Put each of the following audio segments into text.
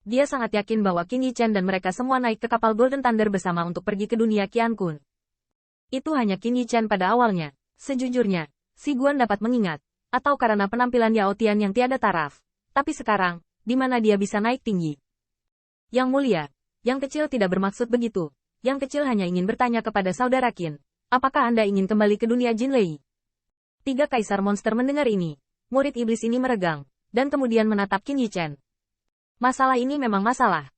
Dia sangat yakin bahwa Qin Yichen dan mereka semua naik ke kapal Golden Thunder bersama untuk pergi ke dunia Qian Kun. Itu hanya Qin Yichen pada awalnya. Sejujurnya, Si Guan dapat mengingat, atau karena penampilan Yao Tian yang tiada taraf. Tapi sekarang, di mana dia bisa naik tinggi? Yang mulia, yang kecil tidak bermaksud begitu. Yang kecil hanya ingin bertanya kepada saudara Qin. Apakah Anda ingin kembali ke dunia Jinlei? 3 kaisar monster mendengar ini. Murid iblis ini meregang, dan kemudian menatap Qin Yichen. Masalah ini memang masalah.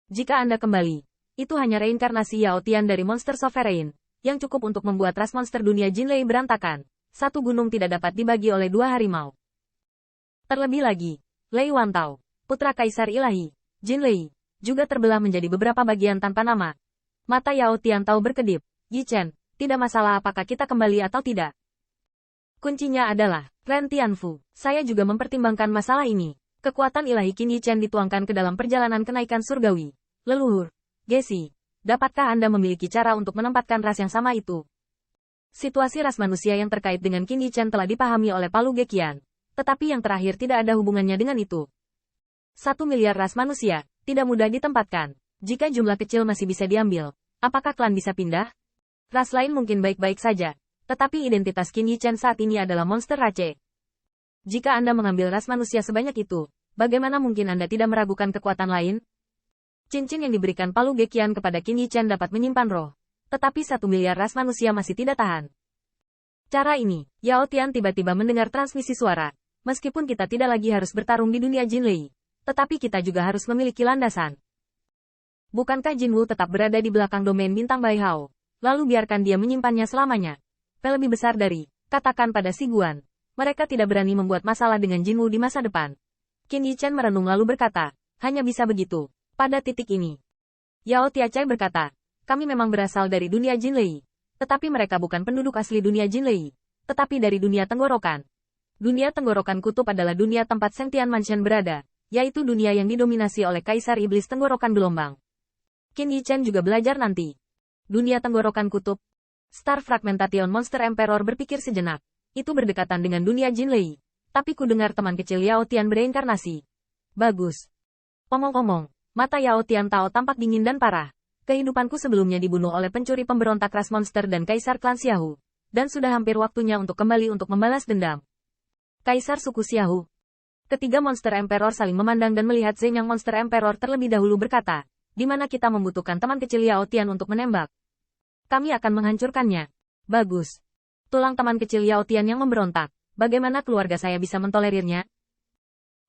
Jika Anda kembali, itu hanya reinkarnasi Yao Tian dari monster sovereign, yang cukup untuk membuat ras monster dunia Jinlei berantakan. Satu gunung tidak dapat dibagi oleh 2 harimau. Terlebih lagi, Lei Wantao, putra kaisar ilahi, Jinlei, juga terbelah menjadi beberapa bagian tanpa nama. Mata Yao Tian tahu berkedip. Yichen, tidak masalah apakah kita kembali atau tidak. Kuncinya adalah, Ren Tianfu, saya juga mempertimbangkan masalah ini. Kekuatan ilahi Qin Yichen dituangkan ke dalam perjalanan kenaikan surgawi. Leluhur, Gesi, dapatkah Anda memiliki cara untuk menempatkan ras yang sama itu? Situasi ras manusia yang terkait dengan Qin Yichen telah dipahami oleh Palu Geqian, tetapi yang terakhir tidak ada hubungannya dengan itu. 1 miliar ras manusia, tidak mudah ditempatkan. Jika jumlah kecil masih bisa diambil, apakah klan bisa pindah? Ras lain mungkin baik-baik saja, tetapi identitas Qin Yichen saat ini adalah monster race. Jika Anda mengambil ras manusia sebanyak itu, bagaimana mungkin Anda tidak meragukan kekuatan lain? Cincin yang diberikan Palu Geqian kepada Qin Yichen dapat menyimpan roh, tetapi 1 miliar ras manusia masih tidak tahan. Cara ini, Yao Tian tiba-tiba mendengar transmisi suara. Meskipun kita tidak lagi harus bertarung di dunia Jinlei, tetapi kita juga harus memiliki landasan. Bukankah Jinwu tetap berada di belakang domain bintang Bai Hao? Lalu biarkan dia menyimpannya selamanya. Lebih besar dari, katakan pada Si Guan. Mereka tidak berani membuat masalah dengan Jinwu di masa depan. Qin Yichen merenung lalu berkata, hanya bisa begitu. Pada titik ini. Yao Tianchai berkata, kami memang berasal dari dunia Jinlei. Tetapi mereka bukan penduduk asli dunia Jinlei. Tetapi dari dunia tenggorokan. Dunia tenggorokan kutub adalah dunia tempat Sentian Mansion berada, yaitu dunia yang didominasi oleh Kaisar Iblis Tenggorokan Gelombang. Qin Yichen juga belajar nanti. Dunia tenggorokan kutub. Star Fragmentation Monster Emperor berpikir sejenak. Itu berdekatan dengan dunia Jinlei. Tapi ku dengar teman kecil Yao Tian bereinkarnasi. Bagus. Omong-omong, mata Yao Tian Tao tampak dingin dan parah. Kehidupanku sebelumnya dibunuh oleh pencuri pemberontak ras monster dan Kaisar klan Xiahu. Dan sudah hampir waktunya untuk kembali untuk membalas dendam. Kaisar suku Xiahu. Ketiga monster Emperor saling memandang dan melihat Zeng yang monster Emperor terlebih dahulu berkata, di mana kita membutuhkan teman kecil Yao Tian untuk menembak. Kami akan menghancurkannya. Bagus. Tulang teman kecil Yao Tian yang memberontak. Bagaimana keluarga saya bisa mentolerirnya?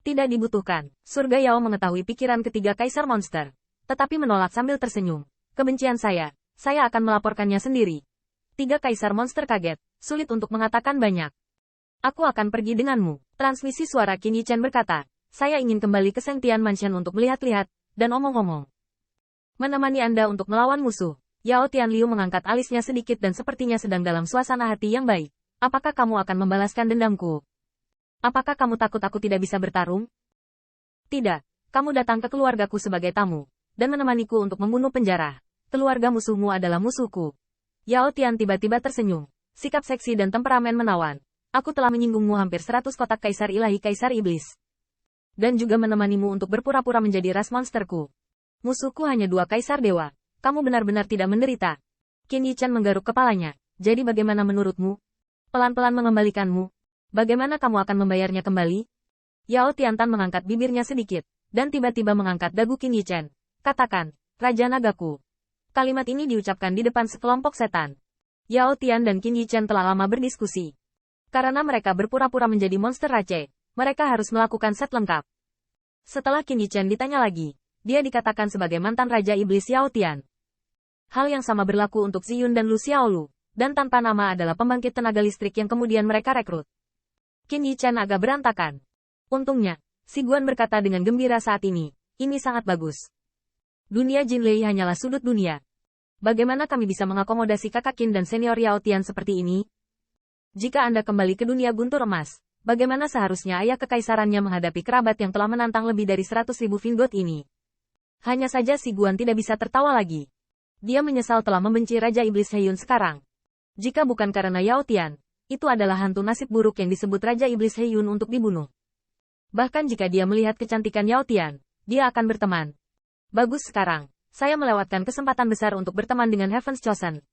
Tidak dibutuhkan. Surga Yao mengetahui pikiran ketiga kaisar monster. Tetapi menolak sambil tersenyum. Kebencian saya akan melaporkannya sendiri. 3 kaisar monster kaget. Sulit untuk mengatakan banyak. Aku akan pergi denganmu. Transmisi suara Qin Yichen berkata, saya ingin kembali ke Sentian Mansion untuk melihat-lihat, dan omong-omong. Menemani Anda untuk melawan musuh. Yao Tianliu mengangkat alisnya sedikit dan sepertinya sedang dalam suasana hati yang baik. Apakah kamu akan membalaskan dendamku? Apakah kamu takut aku tidak bisa bertarung? Tidak. Kamu datang ke keluargaku sebagai tamu, dan menemaniku untuk membunuh penjara. Keluarga musuhmu adalah musuhku. Yao Tian tiba-tiba tersenyum. Sikap seksi dan temperamen menawan. Aku telah menyinggungmu hampir 100 kotak kaisar ilahi kaisar iblis. Dan juga menemanimu untuk berpura-pura menjadi ras monsterku. Musuhku hanya 2 kaisar dewa. Kamu benar-benar tidak menderita. Qin Yichen menggaruk kepalanya. Jadi bagaimana menurutmu? Pelan-pelan mengembalikanmu. Bagaimana kamu akan membayarnya kembali? Yao Tiantan mengangkat bibirnya sedikit, dan tiba-tiba mengangkat dagu Qin Yichen. Katakan, Raja Nagaku. Kalimat ini diucapkan di depan sekelompok setan. Yao Tian dan Qin Yichen telah lama berdiskusi. Karena mereka berpura-pura menjadi monster race, mereka harus melakukan set lengkap. Setelah Qin Yichen ditanya lagi, dia dikatakan sebagai mantan Raja Iblis Yao Tian. Hal yang sama berlaku untuk Ziyun dan Lu Xiaolu, dan tanpa nama adalah pembangkit tenaga listrik yang kemudian mereka rekrut. Qin Yichen agak berantakan. Untungnya, Si Guan berkata dengan gembira saat ini sangat bagus. Dunia Jinlei hanyalah sudut dunia. Bagaimana kami bisa mengakomodasi kakak Qin dan senior Yao Tian seperti ini? Jika Anda kembali ke dunia guntur emas, bagaimana seharusnya ayah kekaisarannya menghadapi kerabat yang telah menantang lebih dari 100.000 Vingot ini? Hanya saja Si Guan tidak bisa tertawa lagi. Dia menyesal telah membenci Raja Iblis Heiyun sekarang. Jika bukan karena Yao Tian, itu adalah hantu nasib buruk yang disebut Raja Iblis Heiyun untuk dibunuh. Bahkan jika dia melihat kecantikan Yao Tian, dia akan berteman. Bagus sekarang. Saya melewatkan kesempatan besar untuk berteman dengan Heaven's Chosen.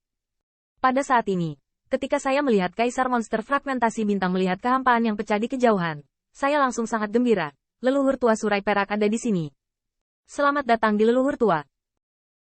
Pada saat ini, ketika saya melihat Kaisar Monster Fragmentasi Bintang melihat kehampaan yang pecah di kejauhan, saya langsung sangat gembira. Leluhur tua Surai Perak ada di sini. Selamat datang di leluhur tua.